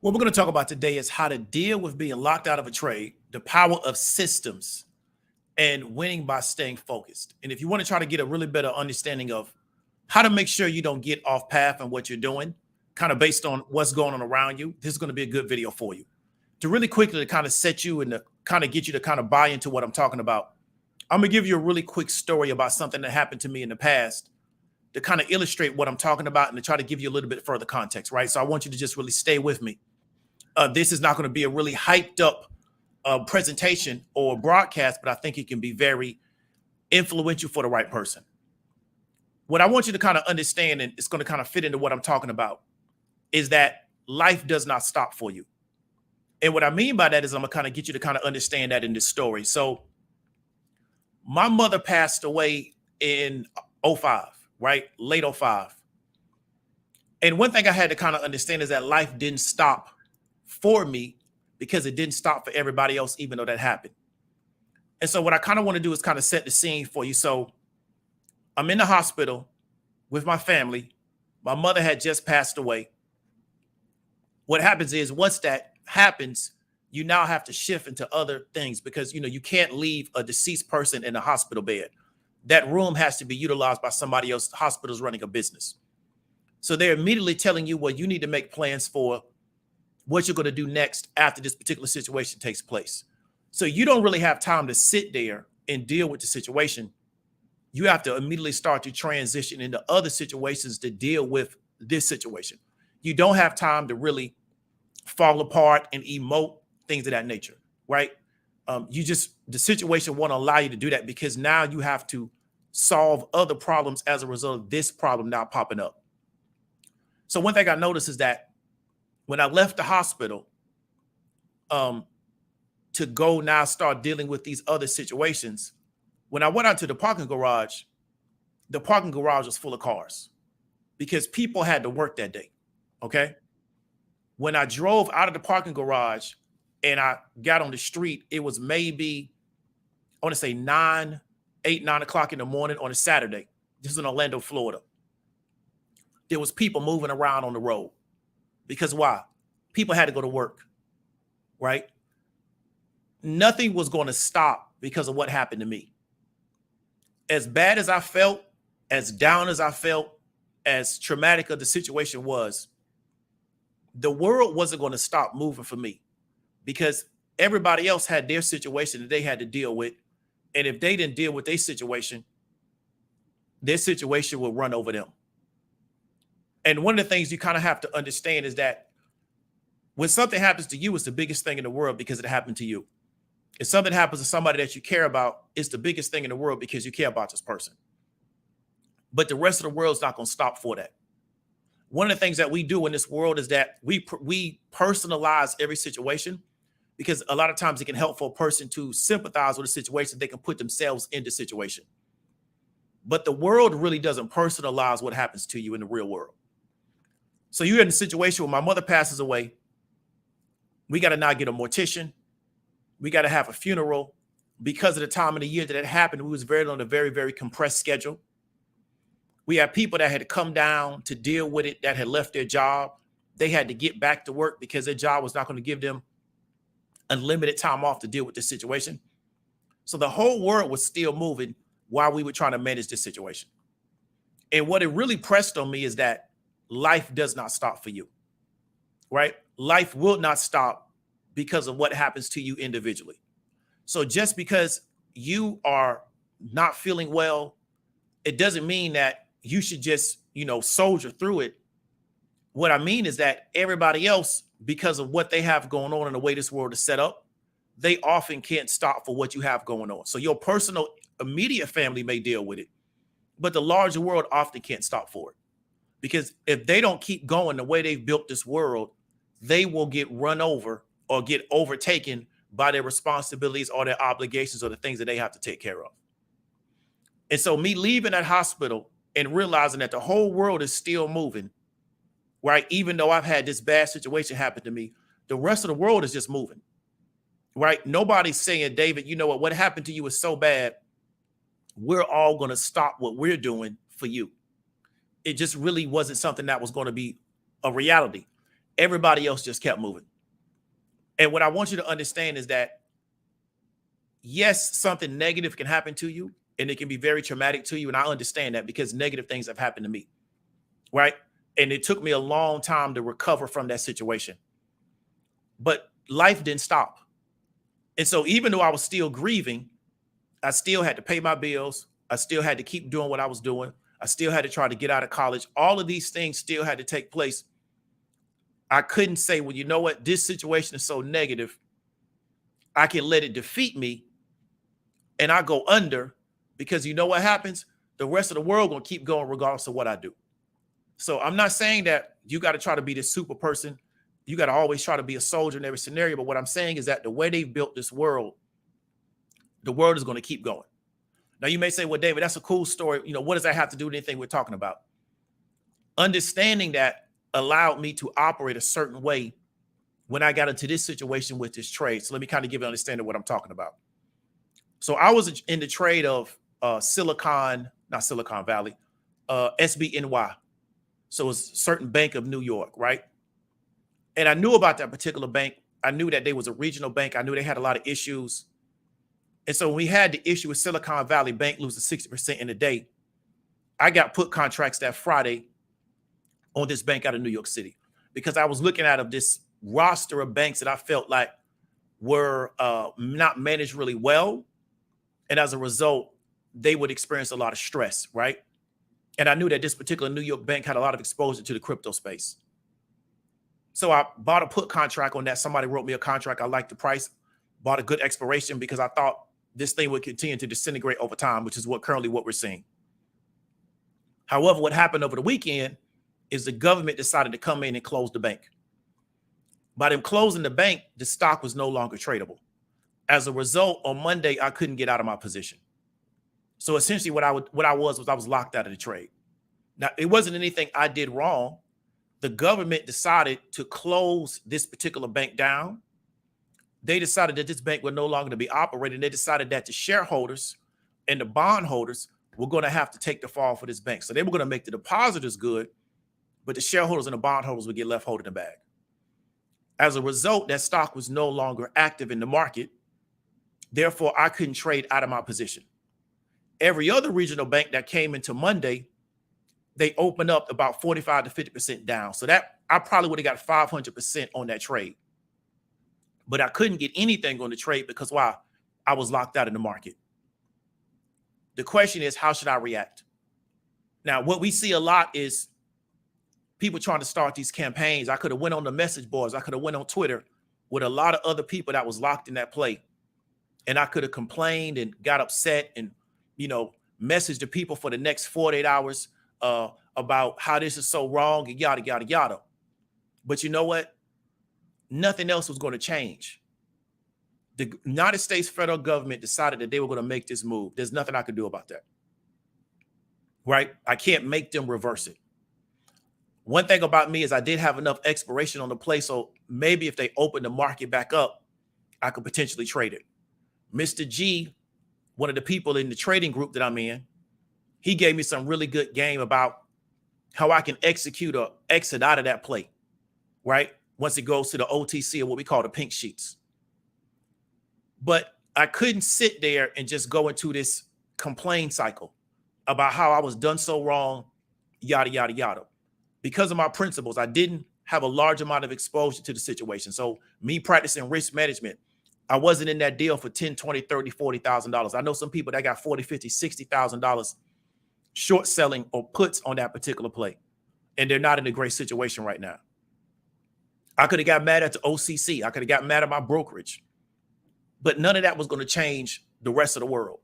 What we're going to talk about today is how to deal with being locked out of a trade, the power of systems, and winning by staying focused. And if you want to try to get a really better understanding of how to make sure you don't get off path and what you're doing, kind of based on what's going on around you, this is going to be a good video for you. To really quickly to kind of set you and to kind of get you to kind of buy into what I'm talking about, I'm going to give you a really quick story about something that happened to me in the past to kind of illustrate what I'm talking about and to try to give you a little bit further context, right? So I want you to just really stay with me. This is not going to be a really hyped up presentation or broadcast, but I think it can be very influential for the right person. What I want you to kind of understand, and it's going to kind of fit into what I'm talking about, is that life does not stop for you. And what I mean by that is I'm going to kind of get you to kind of understand that in this story. So my mother passed away in '05, right? Late '05. And one thing I had to kind of understand is that life didn't stop for me because it didn't stop for everybody else, even though that happened. And so what I kind of want to do is kind of set the scene for you. So I'm in the hospital with my family. My mother had just passed away. What happens is once that happens, you now have to shift into other things because, you can't leave a deceased person in a hospital bed. That room has to be utilized by somebody else. The hospital's running a business. So they're immediately telling you, well, you need to make plans for what you're going to do next after this particular situation takes place. So you don't really have time to sit there and deal with the situation. You have to immediately start to transition into other situations to deal with this situation. You don't have time to really fall apart and emote, things of that nature, right? The situation won't allow you to do that because now you have to solve other problems as a result of this problem now popping up. So one thing I noticed is that when I left the hospital to go now start dealing with these other situations, when I went out to the parking garage was full of cars because people had to work that day, okay? When I drove out of the parking garage and I got on the street, it was maybe, I want to say 9 o'clock in the morning on a Saturday. This is in Orlando, Florida. There was people moving around on the road. Because why? People had to go to work, right? Nothing was going to stop because of what happened to me. As bad as I felt, as down as I felt, as traumatic as the situation was, the world wasn't going to stop moving for me because everybody else had their situation that they had to deal with. And if they didn't deal with their situation would run over them. And one of the things you kind of have to understand is that when something happens to you, it's the biggest thing in the world because it happened to you. If something happens to somebody that you care about, it's the biggest thing in the world because you care about this person. But the rest of the world's not going to stop for that. One of the things that we do in this world is that we personalize every situation because a lot of times it can help for a person to sympathize with a situation. They can put themselves in the situation. But the world really doesn't personalize what happens to you in the real world. So you're in a situation where my mother passes away. We got to now get a mortician. We got to have a funeral. Because of the time of the year that it happened, we was on a very, very compressed schedule. We had people that had to come down to deal with it that had left their job. They had to get back to work because their job was not going to give them unlimited time off to deal with this situation. So the whole world was still moving while we were trying to manage this situation. And what it really pressed on me is that life does not stop for you, right? Life will not stop because of what happens to you individually. So just because you are not feeling well, it doesn't mean that you should just, soldier through it. What I mean is that everybody else, because of what they have going on and the way this world is set up, they often can't stop for what you have going on. So your personal immediate family may deal with it, but the larger world often can't stop for it. Because if they don't keep going the way they've built this world, they will get run over or get overtaken by their responsibilities or their obligations or the things that they have to take care of. And so me leaving that hospital and realizing that the whole world is still moving, right? Even though I've had this bad situation happen to me, the rest of the world is just moving, right? Nobody's saying, David, you know what happened to you is so bad. We're all going to stop what we're doing for you. It just really wasn't something that was going to be a reality. Everybody else just kept moving. And what I want you to understand is that, yes, something negative can happen to you and it can be very traumatic to you. And I understand that because negative things have happened to me, right? And it took me a long time to recover from that situation. But life didn't stop. And so even though I was still grieving, I still had to pay my bills. I still had to keep doing what I was doing. I still had to try to get out of college. All of these things still had to take place. I couldn't say, well, you know what? This situation is so negative. I can let it defeat me and I go under, because you know what happens? The rest of the world going to keep going regardless of what I do. So I'm not saying that you got to try to be this super person. You got to always try to be a soldier in every scenario. But what I'm saying is that the way they've built this world, the world is going to keep going. Now, you may say, well, David, that's a cool story. You know, what does that have to do with anything we're talking about? Understanding that allowed me to operate a certain way when I got into this situation with this trade. So let me kind of give you an understanding of what I'm talking about. So I was in the trade of not Silicon Valley, SBNY. So it's a certain bank of New York, right? And I knew about that particular bank. I knew that they was a regional bank. I knew they had a lot of issues. And so when we had the issue with Silicon Valley Bank losing 60% in a day, I got put contracts that Friday on this bank out of New York City, because I was looking at this roster of banks that I felt like were not managed really well. And as a result, they would experience a lot of stress, right? And I knew that this particular New York bank had a lot of exposure to the crypto space. So I bought a put contract on that. Somebody wrote me a contract. I liked the price, bought a good expiration because I thought this thing would continue to disintegrate over time, which is currently what we're seeing. However, what happened over the weekend is the government decided to come in and close the bank. By them closing the bank, the stock was no longer tradable. As a result, on Monday, I couldn't get out of my position. So essentially what I was locked out of the trade. Now, it wasn't anything I did wrong. The government decided to close this particular bank down. They decided that this bank would no longer be operating. They decided that the shareholders and the bondholders were going to have to take the fall for this bank. So they were going to make the depositors good, but the shareholders and the bondholders would get left holding the bag. As a result, that stock was no longer active in the market. Therefore, I couldn't trade out of my position. Every other regional bank that came into Monday, they opened up about 45 to 50% down. So that I probably would have got 500% on that trade. But I couldn't get anything on the trade because why? I was locked out in the market. The question is, how should I react? Now, what we see a lot is people trying to start these campaigns. I could have went on the message boards. I could have went on Twitter with a lot of other people that was locked in that play. And I could have complained and got upset and, messaged the people for the next 48 hours about how this is so wrong and yada, yada, yada. But you know what? Nothing else was going to change. The United States federal government decided that they were going to make this move. There's nothing I could do about that. Right? I can't make them reverse it. One thing about me is I did have enough expiration on the play. So maybe if they open the market back up, I could potentially trade it. Mr. G, one of the people in the trading group that I'm in, he gave me some really good game about how I can execute or exit out of that play, right? Once it goes to the OTC or what we call the pink sheets. But I couldn't sit there and just go into this complaint cycle about how I was done so wrong, yada, yada, yada. Because of my principles, I didn't have a large amount of exposure to the situation. So me practicing risk management, I wasn't in that deal for $10, $20, $30, $40,000. I know some people that got $40, $50, $60,000 short selling or puts on that particular play. And they're not in a great situation right now. I could have got mad at the OCC. I could have got mad at my brokerage. But none of that was going to change the rest of the world.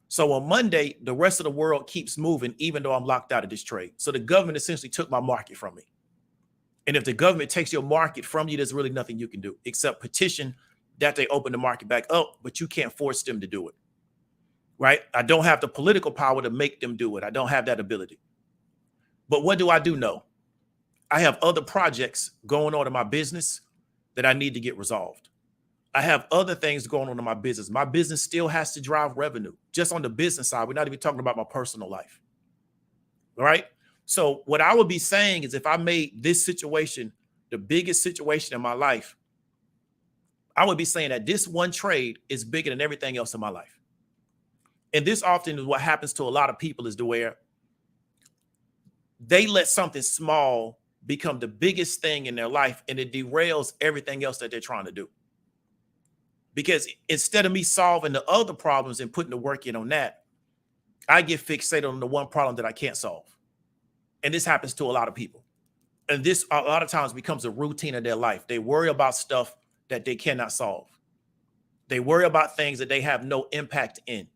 So on Monday, the rest of the world keeps moving, even though I'm locked out of this trade. So the government essentially took my market from me. And if the government takes your market from you, there's really nothing you can do except petition that they open the market back up, but you can't force them to do it, right? I don't have the political power to make them do it. I don't have that ability. But what do I do know? I have other projects going on in my business that I need to get resolved. I have other things going on in my business. My business still has to drive revenue. Just on the business side, we're not even talking about my personal life, all right? So what I would be saying is if I made this situation the biggest situation in my life, I would be saying that this one trade is bigger than everything else in my life. And this often is what happens to a lot of people, is to where they let something small become the biggest thing in their life, and it derails everything else that they're trying to do. Because instead of me solving the other problems and putting the work in on that, I get fixated on the one problem that I can't solve. And this happens to a lot of people. And this a lot of times becomes a routine of their life. They worry about stuff that they cannot solve. They worry about things that they have no impact in,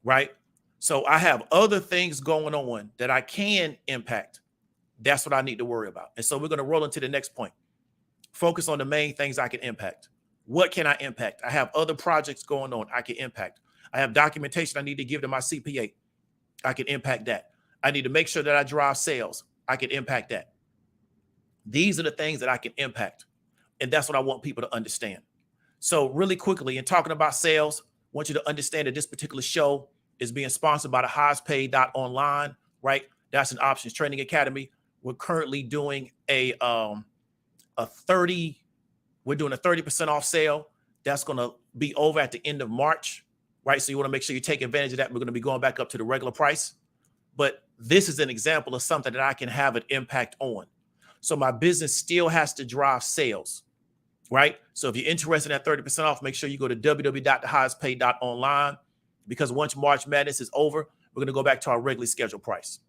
right? So I have other things going on that I can impact. That's what I need to worry about. And so we're going to roll into the next point. Focus on the main things I can impact. What can I impact? I have other projects going on I can impact. I have documentation I need to give to my CPA. I can impact that. I need to make sure that I drive sales. I can impact that. These are the things that I can impact. And that's what I want people to understand. So really quickly, in talking about sales, I want you to understand that this particular show is being sponsored by the highestpaid.online, right? That's an options training academy. We're currently doing a 30% off sale. That's going to be over at the end of March, right? So you want to make sure you take advantage of that. We're going to be going back up to the regular price. But this is an example of something that I can have an impact on. So my business still has to drive sales, right? So if you're interested in that 30% off, make sure you go to www.thehighestpaid.online, because once March Madness is over, we're going to go back to our regularly scheduled price.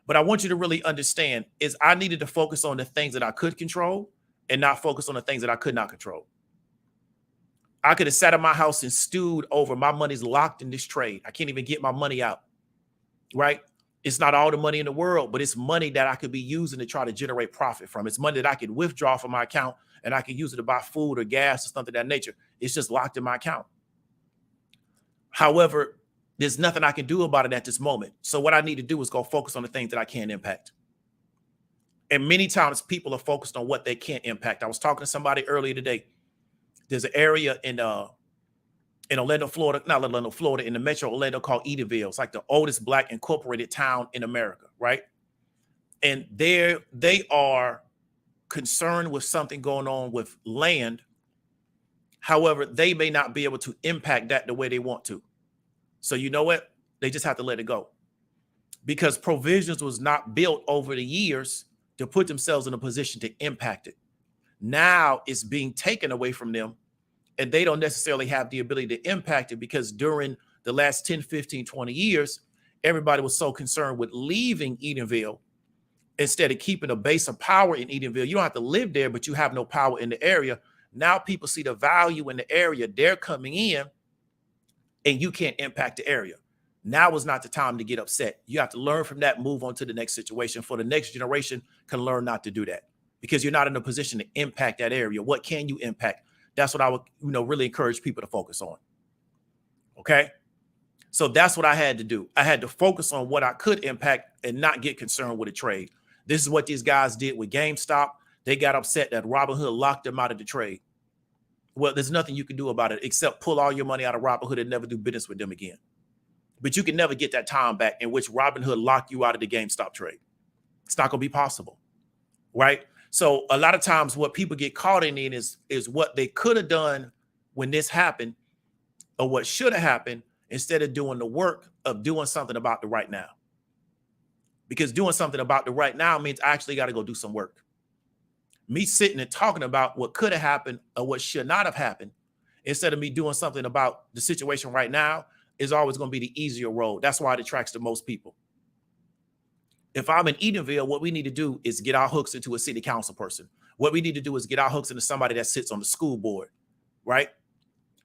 But I want you to really understand is I needed to focus on the things that I could control and not focus on the things that I could not control. I could have sat in my house and stewed over my money's locked in this trade. I can't even get my money out, right? It's not all the money in the world, but it's money that I could be using to try to generate profit from. It's money that I could withdraw from my account and I could use it to buy food or gas or something of that nature. It's just locked in my account. However, there's nothing I can do about it at this moment. So what I need to do is go focus on the things that I can impact. And many times people are focused on what they can't impact. I was talking to somebody earlier today. There's an area in Orlando, Florida, not Orlando, Florida, in the metro Orlando called Edenville. It's like the oldest Black incorporated town in America, right? And they are concerned with something going on with land. However, they may not be able to impact that the way they want to. So you know what? They just have to let it go, because provisions was not built over the years to put themselves in a position to impact it. Now it's being taken away from them, and they don't necessarily have the ability to impact it, because during the last 10, 15, 20 years, everybody was so concerned with leaving Edenville instead of keeping a base of power in Edenville. You don't have to live there, but you have no power in the area. Now people see the value in the area. They're coming in, and you can't impact the area. Now is not the time to get upset. You have to learn from that, move on to the next situation, for the next generation can learn not to do that, because you're not in a position to impact that area. What can you impact? That's what I would, really encourage people to focus on. Okay. So that's what I had to do. I had to focus on what I could impact and not get concerned with a trade. This is what these guys did with GameStop. They got upset that Robinhood locked them out of the trade. Well, there's nothing you can do about it except pull all your money out of Robinhood and never do business with them again. But you can never get that time back in which Robinhood locked you out of the GameStop trade. It's not going to be possible, right? So a lot of times what people get caught in is what they could have done when this happened, or what should have happened, instead of doing the work of doing something about the right now. Because doing something about the right now means I actually got to go do some work. Me sitting and talking about what could have happened or what should not have happened, instead of me doing something about the situation right now, is always going to be the easier road. That's why it attracts the most people. If I'm in Edenville, what we need to do is get our hooks into a city council person. What we need to do is get our hooks into somebody that sits on the school board, right?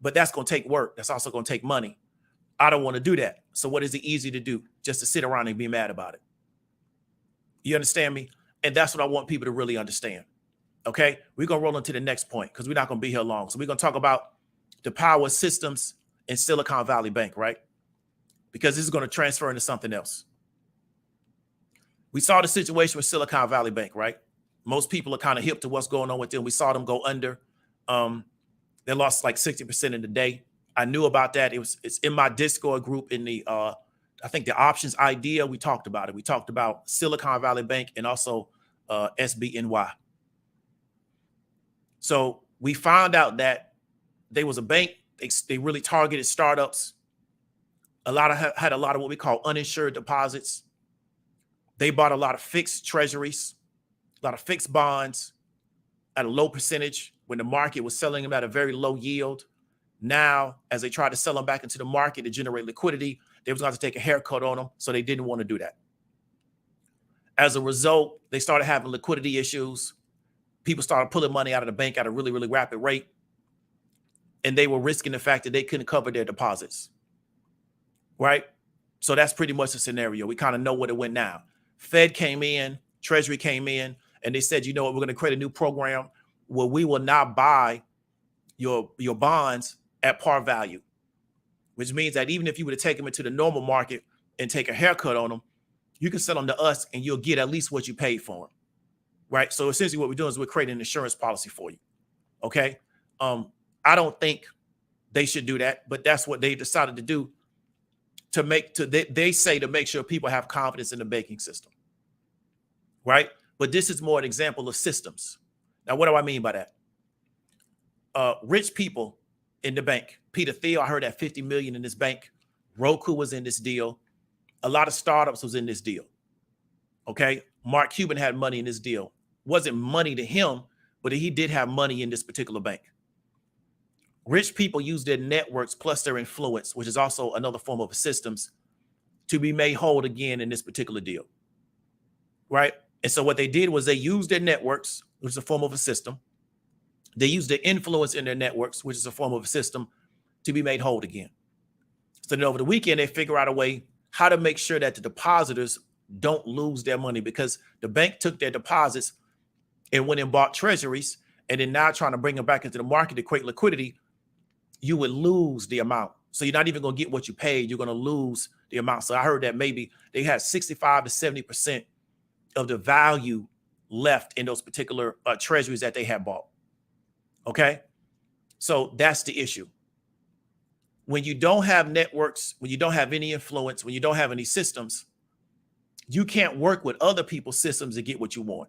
But that's going to take work. That's also going to take money. I don't want to do that. So what is it easy to do? Just to sit around and be mad about it. You understand me? And that's what I want people to really understand. Okay, we're going to roll into the next point because we're not going to be here long. So we're going to talk about the power systems in Silicon Valley Bank, right? Because this is going to transfer into something else. We saw the situation with Silicon Valley Bank, right? Most people are kind of hip to what's going on with them. We saw them go under. They lost like 60% in the day. I knew about that. It's in my Discord group in the, I think the options idea. We talked about it. We talked about Silicon Valley Bank and also SBNY. So we found out that they was a bank. They really targeted startups. Had a lot of what we call uninsured deposits. They bought a lot of fixed treasuries, a lot of fixed bonds at a low percentage when the market was selling them at a very low yield. Now, as they tried to sell them back into the market to generate liquidity, they was going to take a haircut on them, so they didn't want to do that. As a result, they started having liquidity issues. People started pulling money out of the bank at a really, really rapid rate, and they were risking the fact that they couldn't cover their deposits, right? So that's pretty much the scenario. We kind of know what it went now. Fed came in, Treasury came in, and they said, you know what, we're going to create a new program where we will not buy your bonds at par value, which means that even if you were to take them into the normal market and take a haircut on them, you can sell them to us and you'll get at least what you paid for them, right? So essentially what we're doing is we're creating an insurance policy for you, okay? I don't think they should do that, but that's what they decided to do they say to make sure people have confidence in the banking system, right? But this is more an example of systems. Now, what do I mean by that? Rich people in the bank. Peter Thiel, I heard, had 50 million in this bank. Roku was in this deal. A lot of startups was in this deal. Okay. Mark Cuban had money in this deal. Wasn't money to him, but he did have money in this particular bank. Rich people use their networks plus their influence, which is also another form of systems, to be made whole again in this particular deal. Right. And so what they did was they used their networks, which is a form of a system. They use the influence in their networks, which is a form of a system, to be made whole again. So then over the weekend, they figure out a way how to make sure that the depositors don't lose their money, because the bank took their deposits and went and bought treasuries, and then now trying to bring them back into the market to create liquidity, you would lose the amount. So you're not even going to get what you paid. You're going to lose the amount. So I heard that maybe they had 65 to 70% of the value left in those particular treasuries that they had bought. Okay. So that's the issue. When you don't have networks, when you don't have any influence, when you don't have any systems, you can't work with other people's systems to get what you want.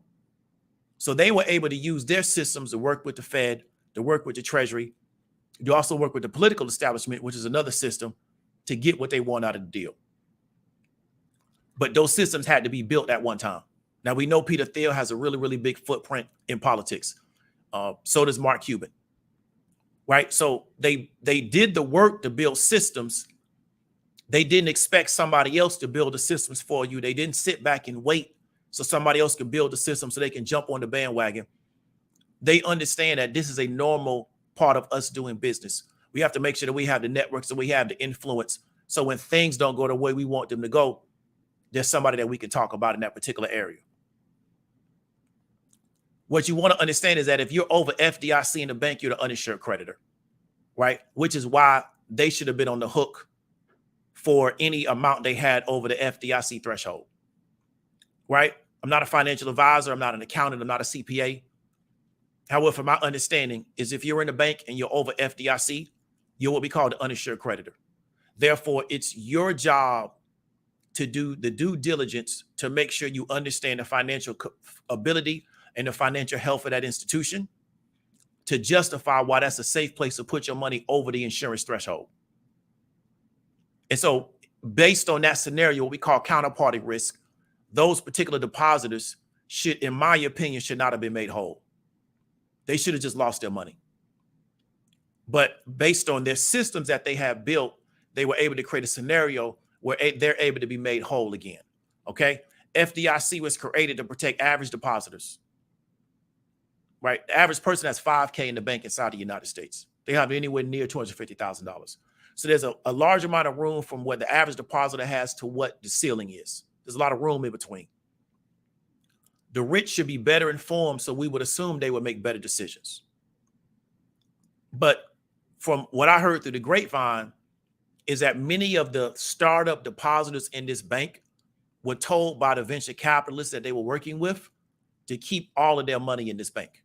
So they were able to use their systems to work with the Fed, to work with the Treasury. You also work with the political establishment, which is another system, to get what they want out of the deal. But those systems had to be built at one time. Now, we know Peter Thiel has a really, really big footprint in politics. So does Mark Cuban, right? So they did the work to build systems. They didn't expect somebody else to build the systems for you. They didn't sit back and wait so somebody else could build the system so they can jump on the bandwagon. They understand that this is a normal part of us doing business. We have to make sure that we have the networks and we have the influence. So when things don't go the way we want them to go, there's somebody that we can talk about in that particular area. What you want to understand is that if you're over FDIC in the bank, you're the uninsured creditor, right? Which is why they should have been on the hook for any amount they had over the FDIC threshold, right? I'm not a financial advisor. I'm not an accountant. I'm not a CPA. However, my understanding is if you're in the bank and you're over FDIC, you're what we call the uninsured creditor. Therefore, it's your job to do the due diligence to make sure you understand the financial ability and the financial health of that institution to justify why that's a safe place to put your money over the insurance threshold. And so based on that scenario, what we call counterparty risk, those particular depositors should, in my opinion, should not have been made whole. They should have just lost their money. But based on their systems that they have built, they were able to create a scenario where they're able to be made whole again. Okay. FDIC was created to protect average depositors. Right. The average person has $5K in the bank inside the United States. They have anywhere near $250,000. So there's a large amount of room from what the average depositor has to what the ceiling is. There's a lot of room in between. The rich should be better informed, so we would assume they would make better decisions. But from what I heard through the grapevine is that many of the startup depositors in this bank were told by the venture capitalists that they were working with to keep all of their money in this bank.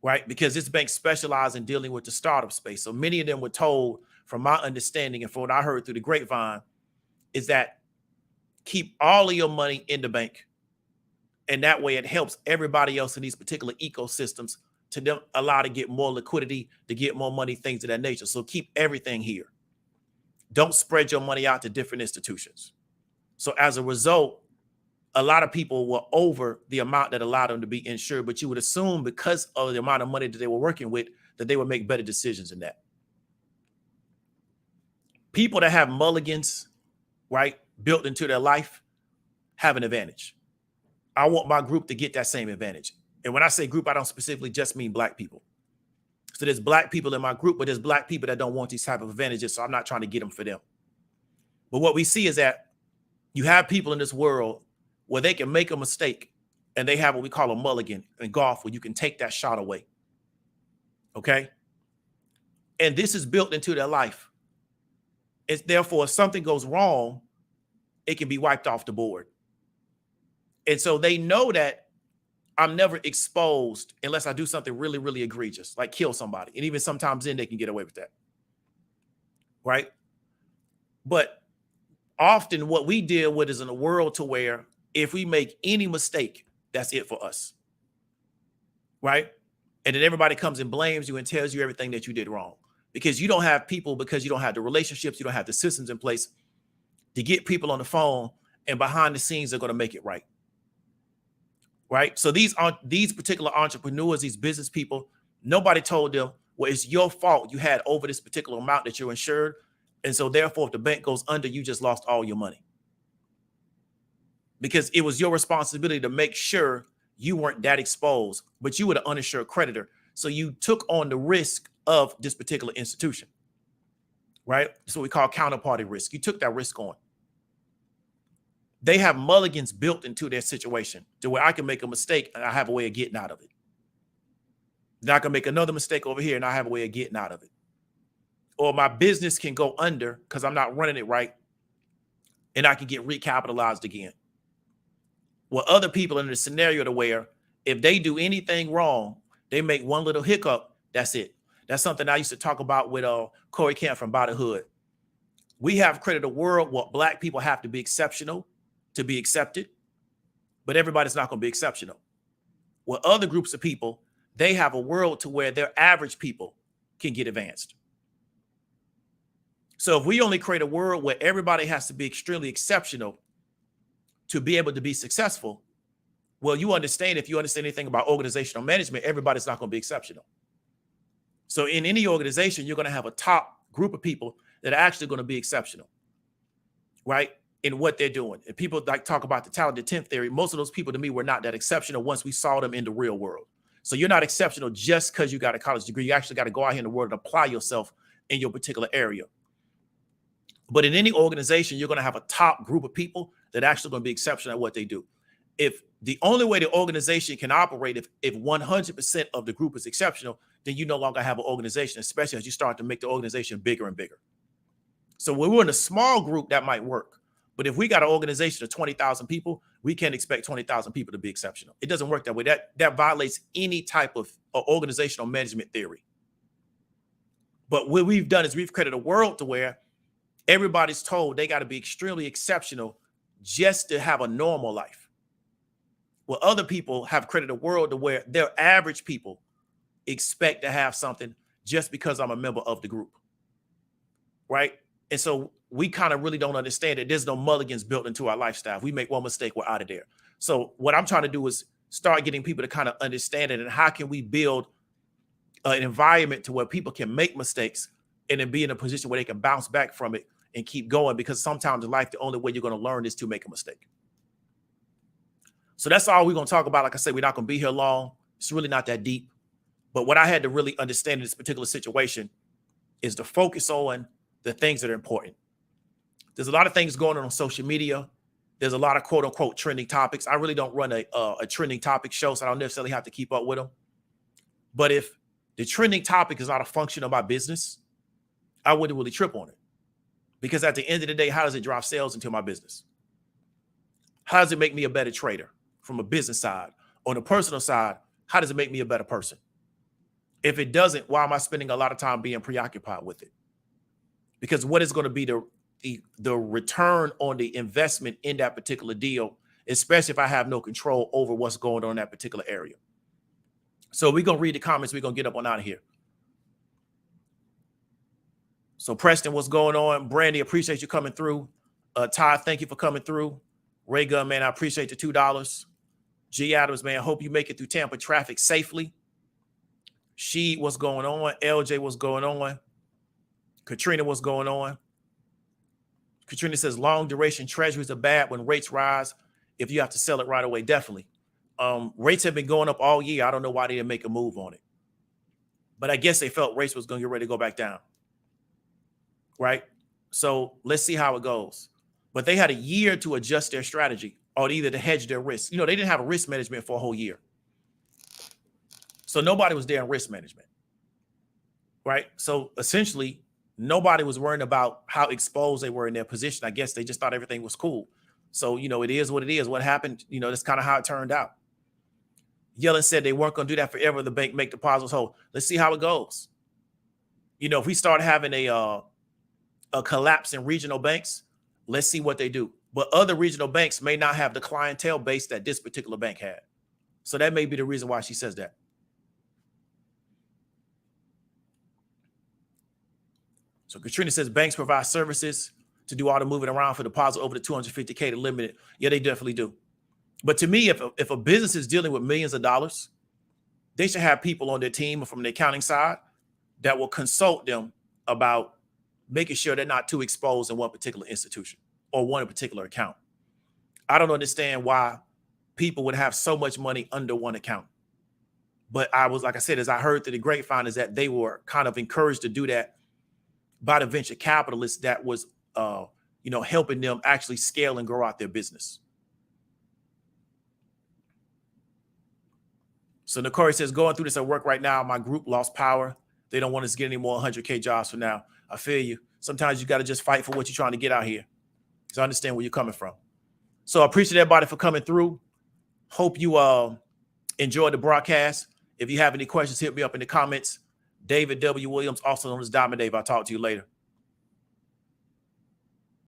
Right? Because this bank specializes in dealing with the startup space. So many of them were told, from my understanding and from what I heard through the grapevine, is that keep all of your money in the bank. And that way it helps everybody else in these particular ecosystems to them allow to get more liquidity, to get more money, things of that nature. So keep everything here. Don't spread your money out to different institutions. So as a result, a lot of people were over the amount that allowed them to be insured, but you would assume because of the amount of money that they were working with, that they would make better decisions in that. People that have mulligans, right, built into their life have an advantage. I want my group to get that same advantage. And when I say group, I don't specifically just mean black people. So there's black people in my group, but there's black people that don't want these type of advantages. So I'm not trying to get them for them. But what we see is that you have people in this world where they can make a mistake and they have what we call a mulligan in golf, where you can take that shot away. Okay. And this is built into their life. It's therefore, if something goes wrong, it can be wiped off the board. And so they know that I'm never exposed unless I do something really, really egregious, like kill somebody. And even sometimes then they can get away with that. Right. But often what we deal with is in a world to where if we make any mistake, that's it for us. Right. And then everybody comes and blames you and tells you everything that you did wrong, because you don't have people, because you don't have the relationships, you don't have the systems in place to get people on the phone and behind the scenes are going to make it right. Right. So these particular entrepreneurs, these business people, nobody told them, well, it's your fault you had over this particular amount that you're insured. And so therefore, if the bank goes under, you just lost all your money. Because it was your responsibility to make sure you weren't that exposed, but you were the uninsured creditor. So you took on the risk of this particular institution. Right. That's what we call counterparty risk. You took that risk on. They have mulligans built into their situation to where I can make a mistake and I have a way of getting out of it. Then I can make another mistake over here and I have a way of getting out of it. Or my business can go under because I'm not running it right and I can get recapitalized again. Well, other people in the scenario to where if they do anything wrong, they make one little hiccup, that's it. That's something I used to talk about with Corey Camp from By the Hood. We have created a world where black people have to be exceptional to be accepted, but everybody's not going to be exceptional. Well, other groups of people, they have a world to where their average people can get advanced. So if we only create a world where everybody has to be extremely exceptional to be able to be successful, well, you understand, if you understand anything about organizational management, everybody's not going to be exceptional. So in any organization, you're going to have a top group of people that are actually going to be exceptional, right, in what they're doing. And people like talk about the talented 10th theory. Most of those people to me were not that exceptional once we saw them in the real world. So you're not exceptional just because you got a college degree. You actually got to go out here in the world and apply yourself in your particular area. But in any organization, you're going to have a top group of people that are actually going to be exceptional at what they do. If the only way the organization can operate, if 100% of the group is exceptional, then you no longer have an organization, especially as you start to make the organization bigger and bigger. So when we're in a small group, that might work. But if we got an organization of 20,000 people, we can't expect 20,000 people to be exceptional. It doesn't work that way. That violates any type of organizational management theory. But what we've done is we've created a world to where everybody's told they got to be extremely exceptional just to have a normal life. Well, other people have created a world to where their average people expect to have something just because I'm a member of the group. Right. And so we kind of really don't understand that there's no mulligans built into our lifestyle. If we make one mistake, we're out of there. So what I'm trying to do is start getting people to kind of understand it. And how can we build an environment to where people can make mistakes and then be in a position where they can bounce back from it and keep going? Because sometimes in life, the only way you're going to learn is to make a mistake. So that's all we're going to talk about. Like I said, we're not going to be here long. It's really not that deep. But what I had to really understand in this particular situation is to focus on the things that are important. There's a lot of things going on social media. There's a lot of quote unquote trending topics. I really don't run a trending topic show, so I don't necessarily have to keep up with them. But if the trending topic is not a function of my business, I wouldn't really trip on it. Because at the end of the day, how does it drive sales into my business? How does it make me a better trader from a business side? On the personal side, how does it make me a better person? If it doesn't, why am I spending a lot of time being preoccupied with it? Because what is going to be the return on the investment in that particular deal, especially if I have no control over what's going on in that particular area? So we're going to read the comments. We're going to get up on out of here. So Preston, what's going on? Brandy, appreciate you coming through. Todd, thank you for coming through. Ray Gun, man, I appreciate the $2. G Adams, man, hope you make it through Tampa traffic safely. She, what's going on? LJ, what's going on? Katrina, what's going on? Katrina says long duration treasuries are bad when rates rise. If you have to sell it right away, definitely. Rates have been going up all year. I don't know why they didn't make a move on it. But I guess they felt rates was going to get ready to go back down. Right? So let's see how it goes. But they had a year to adjust their strategy or either to hedge their risk. You know, they didn't have a risk management for a whole year. So nobody was there in risk management. Right? So essentially, nobody was worrying about how exposed they were in their position. I guess they just thought everything was cool. So, you know, it is what it is. What happened, you know, that's kind of how it turned out. Yellen said they weren't going to do that forever. The bank make deposits whole. Let's see how it goes. You know, if we start having a collapse in regional banks, let's see what they do. But other regional banks may not have the clientele base that this particular bank had. So that may be the reason why she says that. So Katrina says banks provide services to do all the moving around for deposit over the $250K to limit it. Yeah, they definitely do. But to me, if a business is dealing with millions of dollars, they should have people on their team or from the accounting side that will consult them about making sure they're not too exposed in one particular institution or one particular account. I don't understand why people would have so much money under one account. But I was, like I said, as I heard through the grapevine, is that they were kind of encouraged to do that by the venture capitalists that was, you know, helping them actually scale and grow out their business. So Nicori says, going through this at work right now, my group lost power. They don't want us to get any more 100K jobs for now. I feel you. Sometimes you got to just fight for what you're trying to get out here. So I understand where you're coming from. So I appreciate everybody for coming through. Hope you enjoyed the broadcast. If you have any questions, hit me up in the comments. David W. Williams, also known as Diamond Dave. I'll talk to you later.